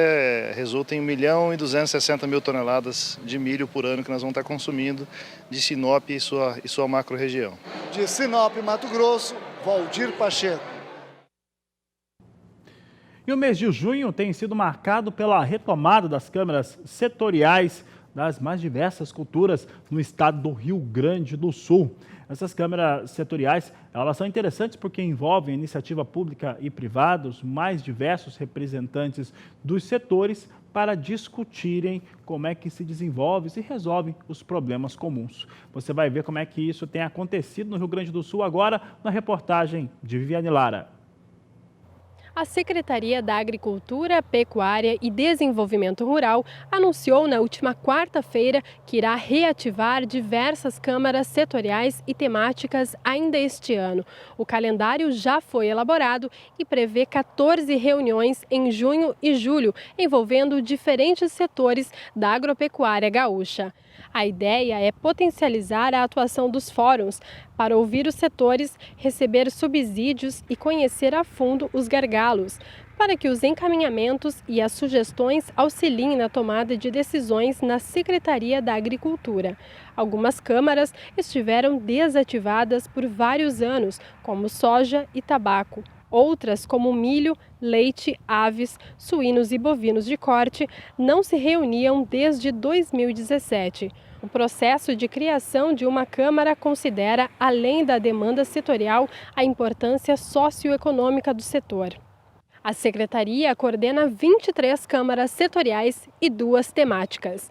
resulta em 1.260.000 toneladas de milho por ano que nós vamos estar consumindo de Sinop e sua macro-região. De Sinop, Mato Grosso, Valdir Pacheco. E o mês de junho tem sido marcado pela retomada das câmaras setoriais das mais diversas culturas no estado do Rio Grande do Sul. Essas câmaras setoriais, elas são interessantes porque envolvem iniciativa pública e privada, os mais diversos representantes dos setores para discutirem como é que se desenvolve e se resolvem os problemas comuns. Você vai ver como é que isso tem acontecido no Rio Grande do Sul agora na reportagem de Viviane Lara. A Secretaria da Agricultura, Pecuária e Desenvolvimento Rural anunciou na última quarta-feira que irá reativar diversas câmaras setoriais e temáticas ainda este ano. O calendário já foi elaborado e prevê 14 reuniões em junho e julho, envolvendo diferentes setores da agropecuária gaúcha. A ideia é potencializar a atuação dos fóruns para ouvir os setores, receber subsídios e conhecer a fundo os gargalos, para que os encaminhamentos e as sugestões auxiliem na tomada de decisões na Secretaria da Agricultura. Algumas câmaras estiveram desativadas por vários anos, como soja e tabaco. Outras, como milho, leite, aves, suínos e bovinos de corte, não se reuniam desde 2017. O processo de criação de uma Câmara considera, além da demanda setorial, a importância socioeconômica do setor. A Secretaria coordena 23 câmaras setoriais e 2 temáticas.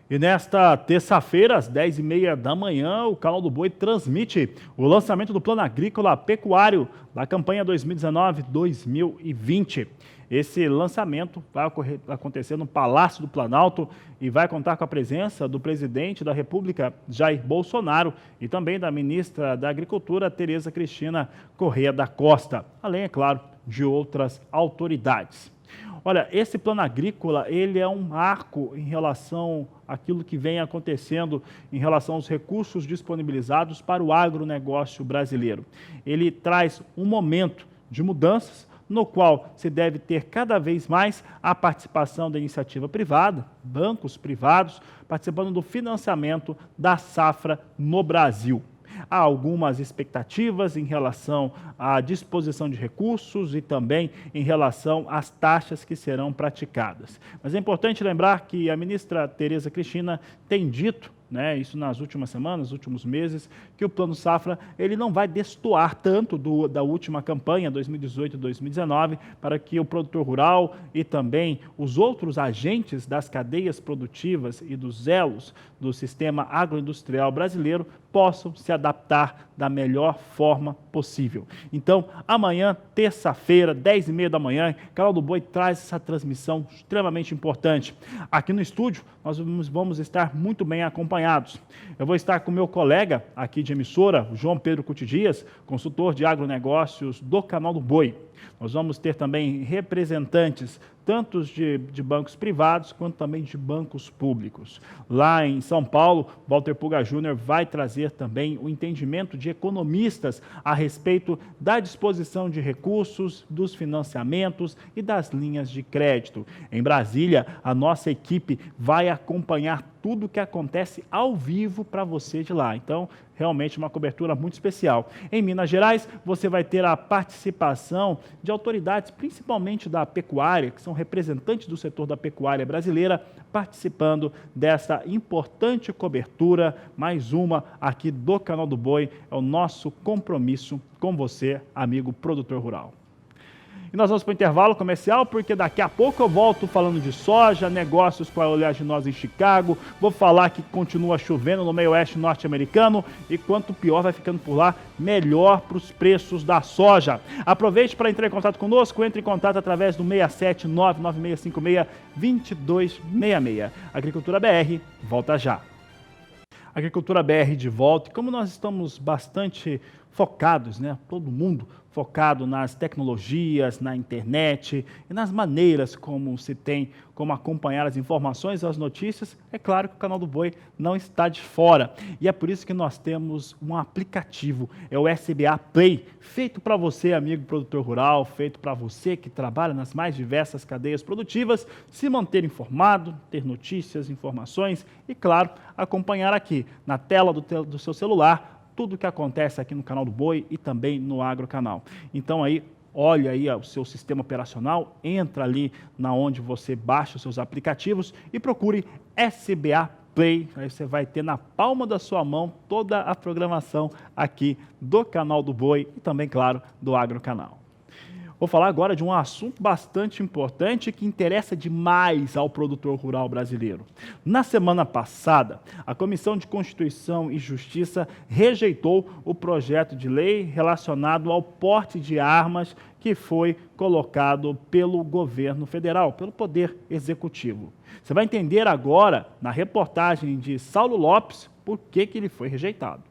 E nesta terça-feira, às 10h30 da manhã, o Canal do Boi transmite o lançamento do Plano Agrícola Pecuário da campanha 2019-2020. Esse lançamento vai acontecer no Palácio do Planalto e vai contar com a presença do presidente da República, Jair Bolsonaro, e também da ministra da Agricultura, Tereza Cristina Corrêa da Costa, além, é claro, de outras autoridades. Olha, esse plano agrícola, ele é um marco em relação àquilo que vem acontecendo em relação aos recursos disponibilizados para o agronegócio brasileiro. Ele traz um momento de mudanças no qual se deve ter cada vez mais a participação da iniciativa privada, bancos privados, participando do financiamento da safra no Brasil. Há algumas expectativas em relação à disposição de recursos e também em relação às taxas que serão praticadas. Mas é importante lembrar que a ministra Tereza Cristina tem dito né, isso nas últimas semanas, últimos meses, que o Plano Safra ele não vai destoar tanto da última campanha, 2018-2019, para que o produtor rural e também os outros agentes das cadeias produtivas e dos elos do sistema agroindustrial brasileiro possam se adaptar da melhor forma possível. Então, amanhã, terça-feira, 10h30 da manhã, Canal do Boi traz essa transmissão extremamente importante. Aqui no estúdio, nós vamos estar muito bem acompanhados. Eu vou estar com meu colega aqui de emissora, o João Pedro Cuti Dias, consultor de agronegócios do Canal do Boi. Nós vamos ter também representantes tanto de bancos privados quanto também de bancos públicos. Lá em São Paulo, Walter Puga Júnior vai trazer também o entendimento de economistas a respeito da disposição de recursos, dos financiamentos e das linhas de crédito. Em Brasília, a nossa equipe vai acompanhar tudo o que acontece ao vivo para você de lá. Então, realmente uma cobertura muito especial. Em Minas Gerais, você vai ter a participação de autoridades, principalmente da pecuária, que são representantes do setor da pecuária brasileira, participando dessa importante cobertura, mais uma aqui do Canal do Boi, é o nosso compromisso com você, amigo produtor rural. E nós vamos para o intervalo comercial, porque daqui a pouco eu volto falando de soja, negócios com a oleaginosa em Chicago, vou falar que continua chovendo no meio oeste norte-americano e quanto pior vai ficando por lá, melhor para os preços da soja. Aproveite para entrar em contato conosco, entre em contato através do 67996562266. Agricultura BR, volta já. Agricultura BR de volta, e como nós estamos bastante focados, né? Todo mundo focado nas tecnologias, na internet e nas maneiras como se tem como acompanhar as informações e as notícias, é claro que o Canal do Boi não está de fora. E é por isso que nós temos um aplicativo, é o SBA Play, feito para você, amigo produtor rural, feito para você que trabalha nas mais diversas cadeias produtivas, se manter informado, ter notícias, informações e, claro, acompanhar aqui na tela do seu celular tudo o que acontece aqui no Canal do Boi e também no Agrocanal. Então aí, olha aí o seu sistema operacional, entra ali na onde você baixa os seus aplicativos e procure SBA Play. Aí você vai ter na palma da sua mão toda a programação aqui do Canal do Boi e também, claro, do Agrocanal. Vou falar agora de um assunto bastante importante que interessa demais ao produtor rural brasileiro. Na semana passada, a Comissão de Constituição e Justiça rejeitou o projeto de lei relacionado ao porte de armas que foi colocado pelo governo federal, pelo Poder Executivo. Você vai entender agora, na reportagem de Saulo Lopes, por que ele foi rejeitado.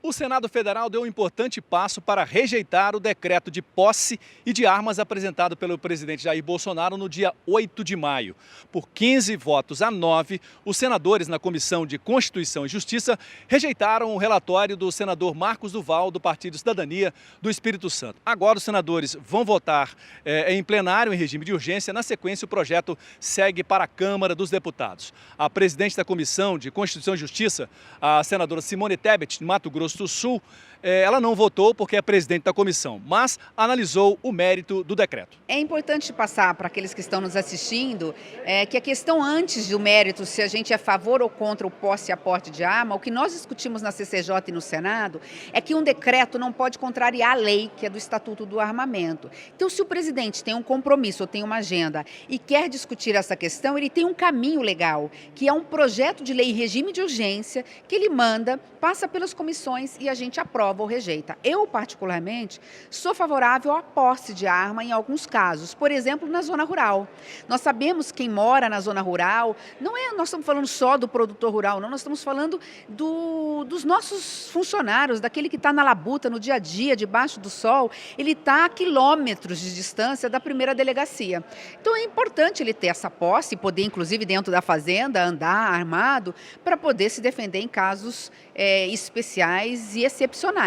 O Senado Federal deu um importante passo para rejeitar o decreto de posse e de armas apresentado pelo presidente Jair Bolsonaro no dia 8 de maio. Por 15 votos a 9, os senadores na Comissão de Constituição e Justiça rejeitaram o relatório do senador Marcos Duval, do Partido Cidadania do Espírito Santo. Agora os senadores vão votar em plenário em regime de urgência. Na sequência, o projeto segue para a Câmara dos Deputados. A presidente da Comissão de Constituição e Justiça, a senadora Simone Tebet, de Mato Grosso do Sul, ela não votou porque é presidente da comissão, mas analisou o mérito do decreto. É importante passar para aqueles que estão nos assistindo que a questão antes do mérito, se a gente é a favor ou contra o posse e aporte de arma, o que nós discutimos na CCJ e no Senado é que um decreto não pode contrariar a lei, que é do Estatuto do Armamento. Então, se o presidente tem um compromisso ou tem uma agenda e quer discutir essa questão, ele tem um caminho legal, que é um projeto de lei em regime de urgência, que ele manda, passa pelas comissões e a gente aprova ou rejeita. Eu, particularmente, sou favorável à posse de arma em alguns casos, por exemplo, na zona rural. Nós sabemos quem mora na zona rural, nós estamos falando só do produtor rural, não, nós estamos falando dos nossos funcionários, daquele que está na labuta, no dia a dia, debaixo do sol, ele está a quilômetros de distância da primeira delegacia. Então é importante ele ter essa posse, poder, inclusive, dentro da fazenda, andar armado, para poder se defender em casos especiais e excepcionais.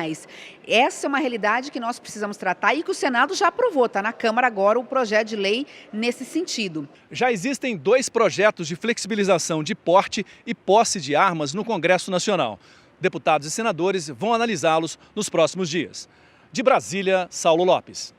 Essa é uma realidade que nós precisamos tratar e que o Senado já aprovou. Está na Câmara agora o projeto de lei nesse sentido. Já existem 2 projetos de flexibilização de porte e posse de armas no Congresso Nacional. Deputados e senadores vão analisá-los nos próximos dias. De Brasília, Saulo Lopes.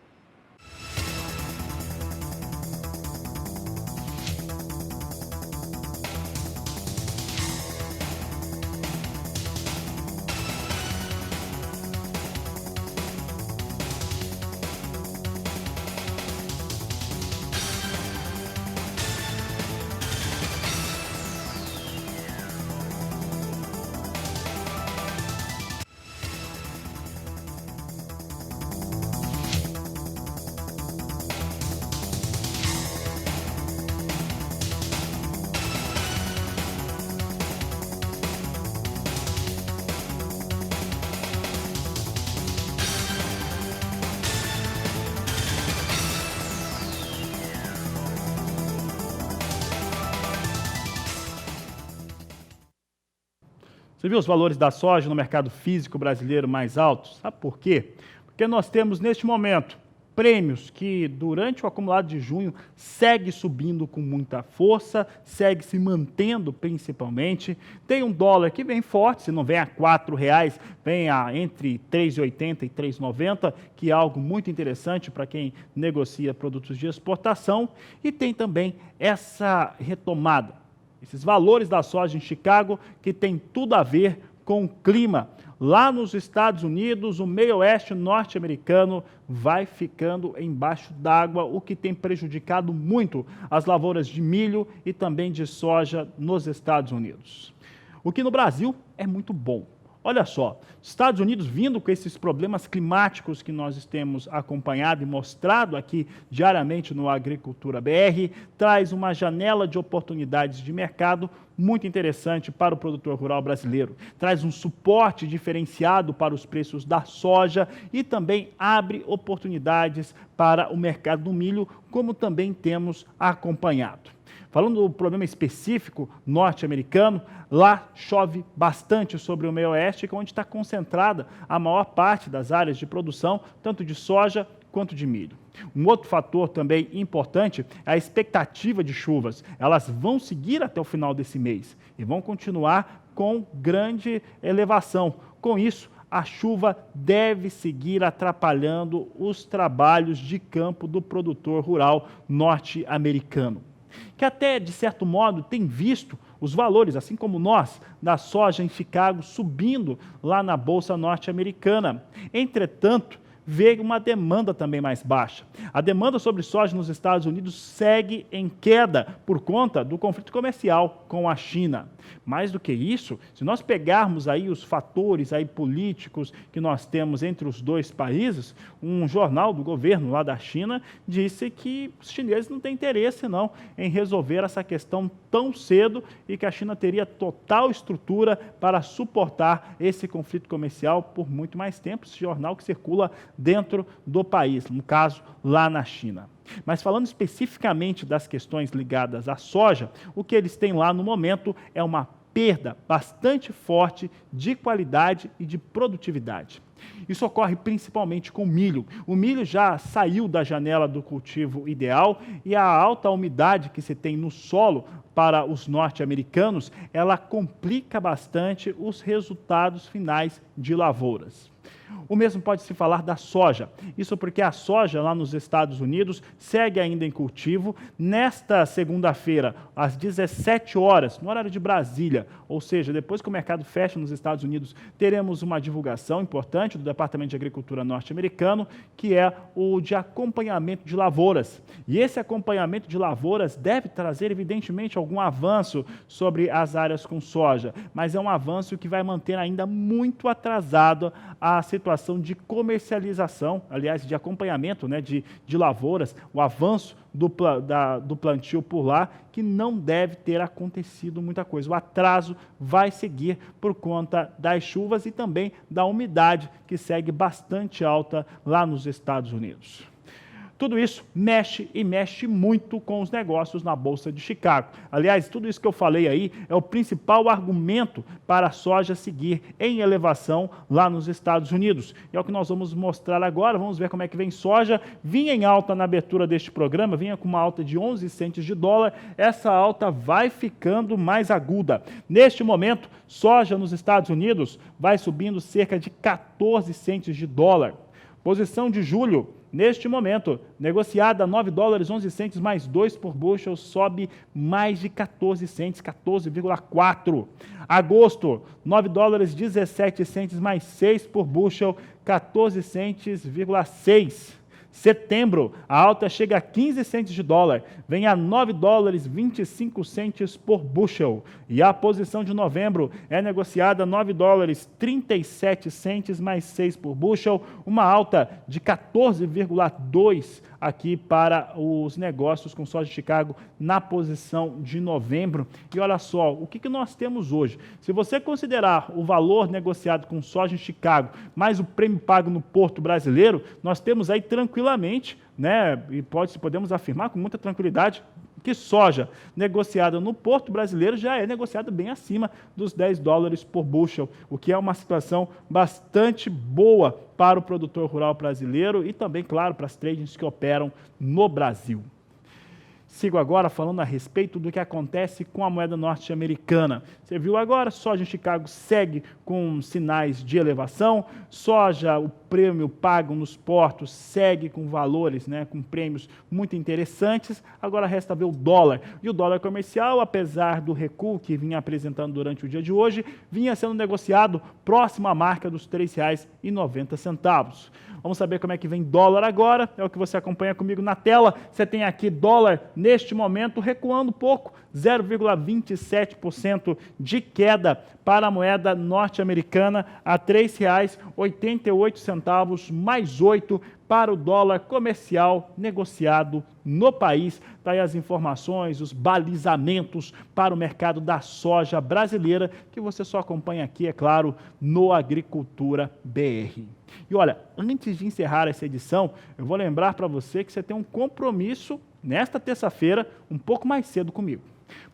Você viu os valores da soja no mercado físico brasileiro mais altos? Sabe por quê? Porque nós temos, neste momento, prêmios que, durante o acumulado de junho, segue subindo com muita força, segue se mantendo principalmente. Tem um dólar que vem forte, se não vem a R$ 4,00, vem a entre R$ 3,80 e R$ 3,90, que é algo muito interessante para quem negocia produtos de exportação. E tem também essa retomada, esses valores da soja em Chicago, que tem tudo a ver com o clima. Lá nos Estados Unidos, o meio-oeste norte-americano vai ficando embaixo d'água, o que tem prejudicado muito as lavouras de milho e também de soja nos Estados Unidos. O que no Brasil é muito bom. Olha só, os Estados Unidos vindo com esses problemas climáticos que nós temos acompanhado e mostrado aqui diariamente no Agricultura BR, traz uma janela de oportunidades de mercado muito interessante para o produtor rural brasileiro. Traz um suporte diferenciado para os preços da soja e também abre oportunidades para o mercado do milho, como também temos acompanhado. Falando do problema específico norte-americano, lá chove bastante sobre o meio-oeste, onde está concentrada a maior parte das áreas de produção, tanto de soja quanto de milho. Um outro fator também importante é a expectativa de chuvas. Elas vão seguir até o final desse mês e vão continuar com grande elevação. Com isso, a chuva deve seguir atrapalhando os trabalhos de campo do produtor rural norte-americano, que até, de certo modo, tem visto os valores, assim como nós, da soja em Chicago subindo lá na Bolsa norte-americana. Entretanto, veio uma demanda também mais baixa. A demanda sobre soja nos Estados Unidos segue em queda por conta do conflito comercial com a China. Mais do que isso, se nós pegarmos aí os fatores aí políticos que nós temos entre os dois países, um jornal do governo lá da China disse que os chineses não têm interesse não em resolver essa questão tão cedo e que a China teria total estrutura para suportar esse conflito comercial por muito mais tempo. Esse jornal que circula dentro do país, no caso, lá na China. Mas falando especificamente das questões ligadas à soja, o que eles têm lá no momento é uma perda bastante forte de qualidade e de produtividade. Isso ocorre principalmente com o milho. O milho já saiu da janela do cultivo ideal e a alta umidade que se tem no solo para os norte-americanos, ela complica bastante os resultados finais de lavouras. O mesmo pode se falar da soja. Isso porque a soja lá nos Estados Unidos segue ainda em cultivo. Nesta segunda-feira, às 17 horas, no horário de Brasília, ou seja, depois que o mercado fecha nos Estados Unidos, teremos uma divulgação importante do Departamento de Agricultura norte-americano, que é o de acompanhamento de lavouras. E esse acompanhamento de lavouras deve trazer, evidentemente, algum avanço sobre as áreas com soja, mas é um avanço que vai manter ainda muito atrasado a situação de comercialização, aliás, de acompanhamento, né, de lavouras, o avanço do plantio por lá, que não deve ter acontecido muita coisa. O atraso vai seguir por conta das chuvas e também da umidade, que segue bastante alta lá nos Estados Unidos. Tudo isso mexe e mexe muito com os negócios na Bolsa de Chicago. Aliás, tudo isso que eu falei aí é o principal argumento para a soja seguir em elevação lá nos Estados Unidos. E é o que nós vamos mostrar agora. Vamos ver como é que vem soja. Vinha em alta na abertura deste programa, vinha com uma alta de 11 centes de dólar. Essa alta vai ficando mais aguda. Neste momento, soja nos Estados Unidos vai subindo cerca de 14 centes de dólar. Posição de julho, neste momento, negociada a 9 dólares 11 centes mais 2 por bushel, sobe mais de 14 centes, 14,4. Agosto, 9 dólares 17 centes mais 6 por bushel, 14 centes,6. Setembro, a alta chega a 15 centes de dólar, vem a 9 dólares 25 centes por bushel. E a posição de novembro é negociada a 9 dólares 37 centes mais 6 por bushel, uma alta de 14,2 aqui para os negócios com soja de Chicago na posição de novembro. E olha só, o que nós temos hoje? Se você considerar o valor negociado com soja em Chicago, mais o prêmio pago no porto brasileiro, nós temos aí tranquilamente, né, e podemos afirmar com muita tranquilidade, que soja negociada no porto brasileiro já é negociada bem acima dos $10 por bushel, o que é uma situação bastante boa para o produtor rural brasileiro e também, claro, para as tradings que operam no Brasil. Sigo agora falando a respeito do que acontece com a moeda norte-americana. Você viu agora, soja em Chicago segue com sinais de elevação, soja, o prêmio pago nos portos segue com valores, com prêmios muito interessantes. Agora resta ver o dólar. E o dólar comercial, apesar do recuo que vinha apresentando durante o dia de hoje, vinha sendo negociado próximo à marca dos R$ 3,90. Vamos saber como é que vem dólar agora, é o que você acompanha comigo na tela. Você tem aqui dólar, neste momento, recuando um pouco, 0,27% de queda para a moeda norte-americana, a R$ 3,88, mais 8 para o dólar comercial negociado no país. Está aí as informações, os balizamentos para o mercado da soja brasileira, que você só acompanha aqui, é claro, no Agricultura BR. E olha, antes de encerrar essa edição, eu vou lembrar para você que você tem um compromisso nesta terça-feira, um pouco mais cedo comigo.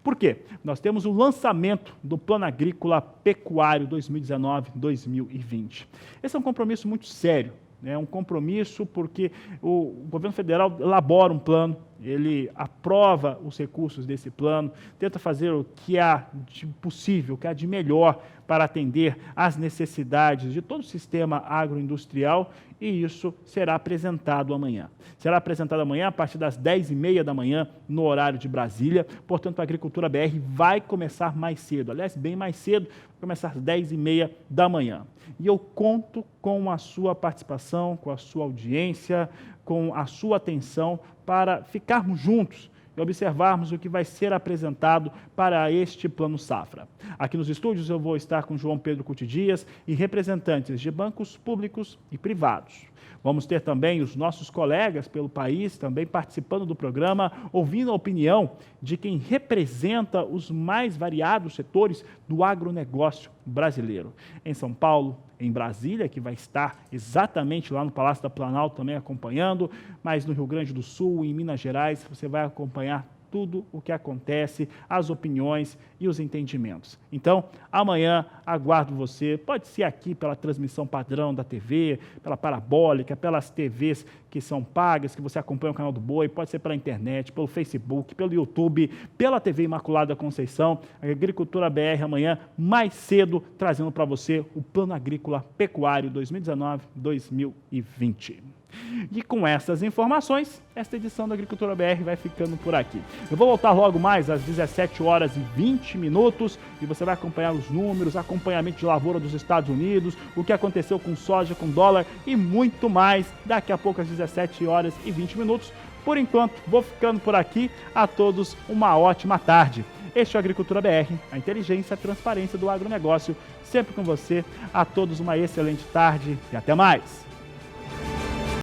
Por quê? Nós temos o lançamento do Plano Agrícola Pecuário 2019-2020. Esse é um compromisso muito sério. É um compromisso porque o governo federal elabora um plano, ele aprova os recursos desse plano, tenta fazer o que há de possível, o que há de melhor para atender às necessidades de todo o sistema agroindustrial, e isso será apresentado amanhã. Será apresentado amanhã a partir das 10h30 da manhã, no horário de Brasília. Portanto, a Agricultura BR vai começar mais cedo, aliás, bem mais cedo, vai começar às 10h30 da manhã. E eu conto com a sua participação, com a sua audiência, com a sua atenção para ficarmos juntos e observarmos o que vai ser apresentado para este Plano Safra. Aqui nos estúdios eu vou estar com João Pedro Couto Dias e representantes de bancos públicos e privados. Vamos ter também os nossos colegas pelo país também participando do programa, ouvindo a opinião de quem representa os mais variados setores do agronegócio brasileiro. Em São Paulo, em Brasília, que vai estar exatamente lá no Palácio da Planalto também acompanhando, mas no Rio Grande do Sul, em Minas Gerais, você vai acompanhar tudo o que acontece, as opiniões e os entendimentos. Então, amanhã aguardo você, pode ser aqui pela transmissão padrão da TV, pela parabólica, pelas TVs que são pagas, que você acompanha o canal do Boi, pode ser pela internet, pelo Facebook, pelo YouTube, pela TV Imaculada Conceição, a Agricultura BR amanhã, mais cedo, trazendo para você o Plano Agrícola Pecuário 2019-2020. E com essas informações, esta edição da Agricultura BR vai ficando por aqui. Eu vou voltar logo mais às 17h20 e você vai acompanhar os números, acompanhamento de lavoura dos Estados Unidos, o que aconteceu com soja, com dólar e muito mais daqui a pouco às 17h20. Por enquanto, vou ficando por aqui. A todos uma ótima tarde. Este é o Agricultura BR, a inteligência e a transparência do agronegócio, sempre com você. A todos uma excelente tarde e até mais.